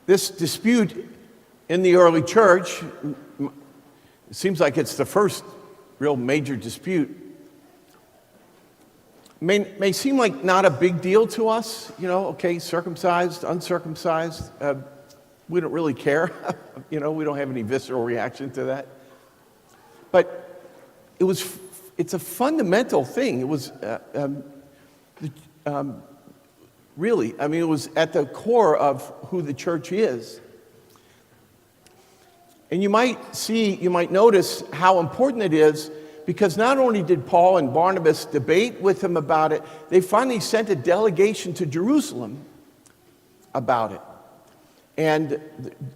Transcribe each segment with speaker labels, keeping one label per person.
Speaker 1: This dispute in the early church, it seems like it's the first real major dispute, may seem like not a big deal to us, okay, circumcised, uncircumcised, we don't really care, we don't have any visceral reaction to that. But it's a fundamental thing. It was really, it was at the core of who the church is. And you might notice how important it is, because not only did Paul and Barnabas debate with him about it, they finally sent a delegation to Jerusalem about it. And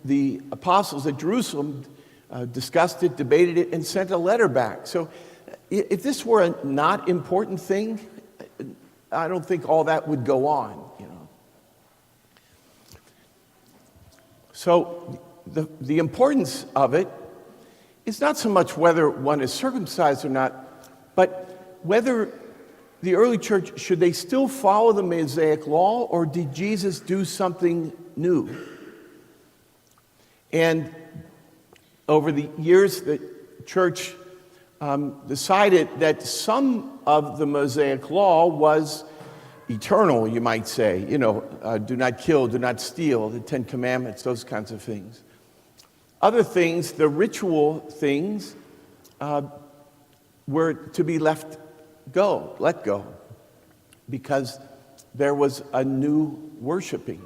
Speaker 1: the apostles at Jerusalem discussed it, debated it, and sent a letter back. So if this were a not important thing, I don't think all that would go on, So the importance of it is not so much whether one is circumcised or not, but whether the early church, should they still follow the Mosaic law, or did Jesus do something new? And over the years, the church decided that some of the Mosaic law was eternal, you might say. Do not kill, do not steal, the Ten Commandments, those kinds of things. Other things, the ritual things, were to be let go, because there was a new worshiping,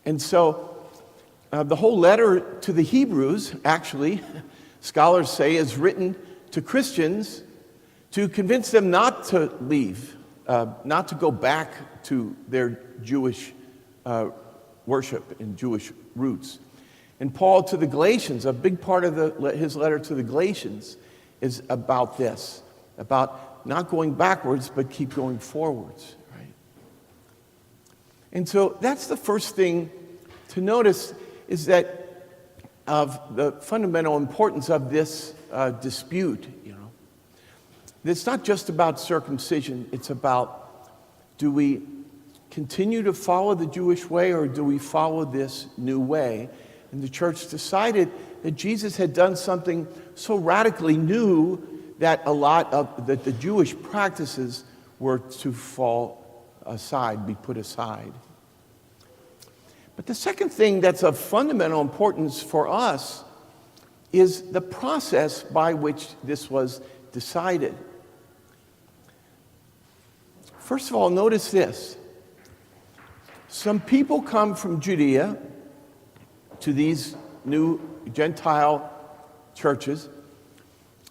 Speaker 1: And so the whole letter to the Hebrews, actually, scholars say, is written to Christians to convince them not to leave, not to go back to their Jewish worship and Jewish roots. And Paul to the Galatians, a big part of his letter to the Galatians is about this, about not going backwards, but keep going forwards, right? And so that's the first thing to notice, is that of the fundamental importance of this dispute, It's not just about circumcision, it's about, do we continue to follow the Jewish way, or do we follow this new way? And the church decided that Jesus had done something so radically new that a lot of the Jewish practices were to fall aside, be put aside. But the second thing that's of fundamental importance for us is the process by which this was decided. First of all, notice this. Some people come from Judea to these new Gentile churches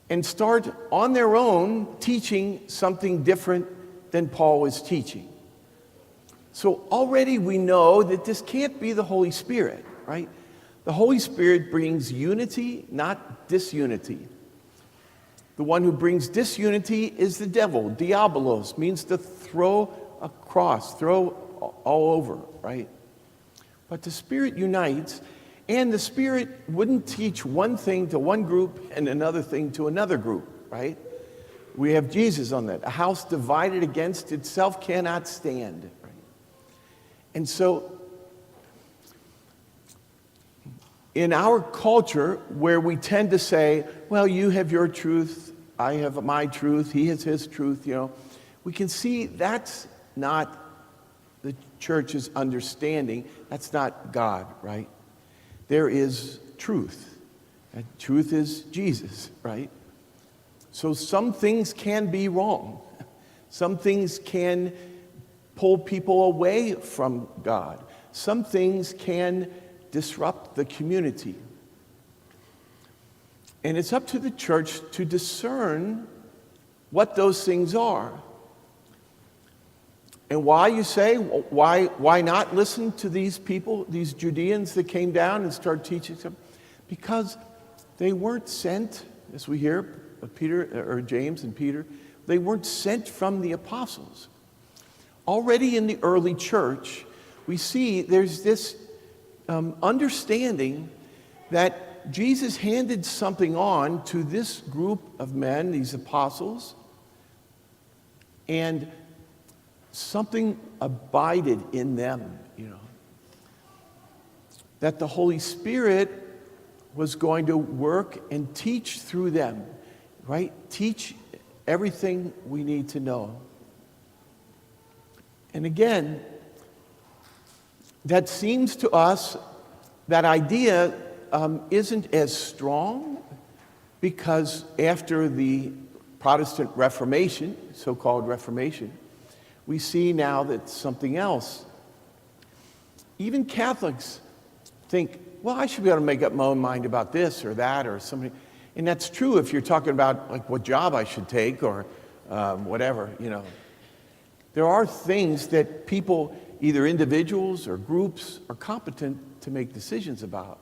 Speaker 1: and start on their own teaching something different than Paul was teaching. So already we know that this can't be the Holy Spirit, right? The Holy Spirit brings unity, not disunity. The one who brings disunity is the devil. Diabolos means to throw across, throw all over, right? But the Spirit unites, and the Spirit wouldn't teach one thing to one group and another thing to another group, right? We have Jesus on that. A house divided against itself cannot stand, right? And so, in our culture, where we tend to say, well, you have your truth, I have my truth, he has his truth, we can see that's not the church's understanding. That's not God, right? There is truth. And truth is Jesus, right? So some things can be wrong. Some things can pull people away from God. Some things can disrupt the community. And it's up to the church to discern what those things are. And why, you say, why not listen to these people, these Judeans that came down and started teaching them? Because they weren't sent, as we hear, Peter or James and Peter, they weren't sent from the apostles. Already in the early church, we see there's this understanding that Jesus handed something on to this group of men, these apostles, and something abided in them, that the Holy Spirit was going to work and teach through them, right? Teach everything we need to know. And again, that seems to us, that idea isn't as strong, because after the Protestant Reformation, so-called Reformation, we see now that something else. Even Catholics think, well, I should be able to make up my own mind about this or that or something. And that's true if you're talking about like what job I should take or whatever, you know. There are things that people, either individuals or groups, are competent to make decisions about.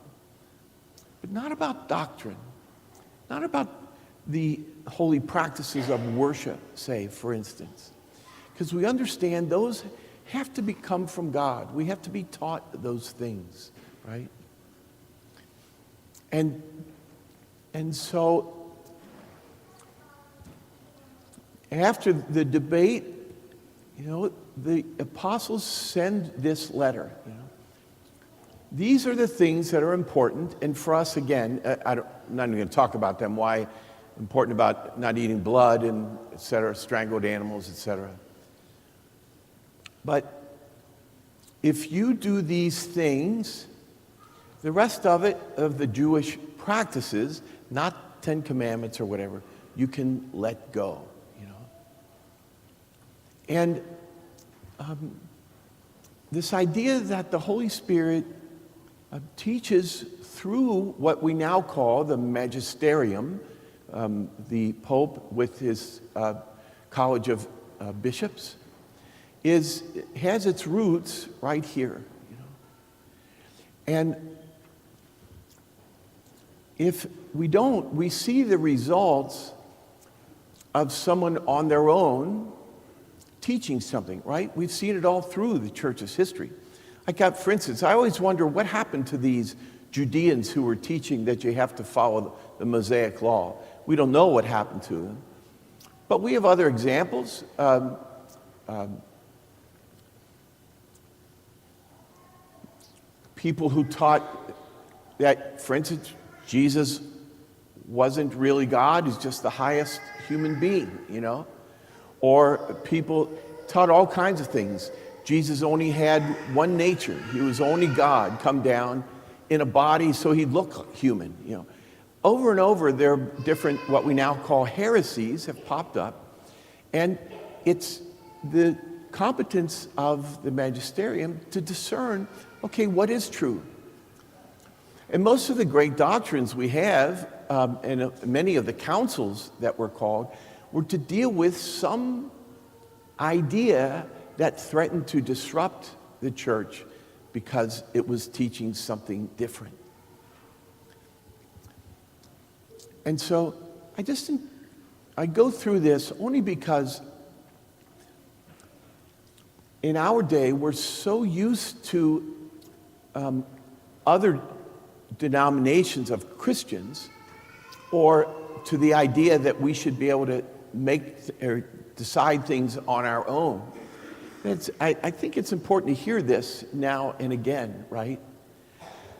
Speaker 1: But not about doctrine. Not about the holy practices of worship, say, for instance. Because we understand those have to come from God. We have to be taught those things, right? And so after the debate, you know, the apostles send this letter. You know. These are the things that are important, and for us, again, I'm not even going to talk about them, why important about not eating blood and et cetera, strangled animals, et cetera. But if you do these things, the rest of it, of the Jewish practices, not 10 Commandments or whatever, you can let go, you know. And this idea that the Holy Spirit teaches through what we now call the magisterium, the Pope with his college of bishops, has its roots right here, you know. And if we don't, we see the results of someone on their own teaching something, right? We've seen it all through the church's history. For instance, I always wonder what happened to these Judeans who were teaching that you have to follow the Mosaic law. We don't know what happened to them. But we have other examples. People who taught that, for instance, Jesus wasn't really God, he's just the highest human being, you know? Or people taught all kinds of things. Jesus only had one nature. He was only God come down in a body so he'd look human, you know. Over and over, there are different, what we now call heresies have popped up. And it's the competence of the magisterium to discern, okay, what is true? And most of the great doctrines we have, and many of the councils that were called, were to deal with some idea that threatened to disrupt the church because it was teaching something different. And so I go through this only because in our day we're so used to other denominations of Christians, or to the idea that we should be able to make or decide things on our own. I think it's important to hear this now and again, right?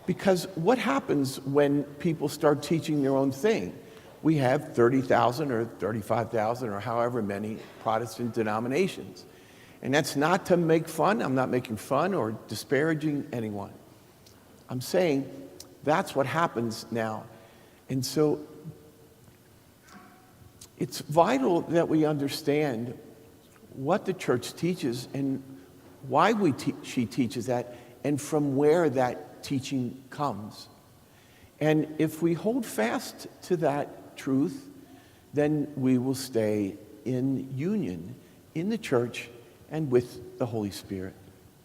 Speaker 1: Because what happens when people start teaching their own thing? We have 30,000 or 35,000 or however many Protestant denominations. And that's not to make fun. I'm not making fun or disparaging anyone. I'm saying that's what happens now. And so it's vital that we understand what the church teaches and why she teaches that and from where that teaching comes. And if we hold fast to that truth, then we will stay in union in the church and with the Holy Spirit.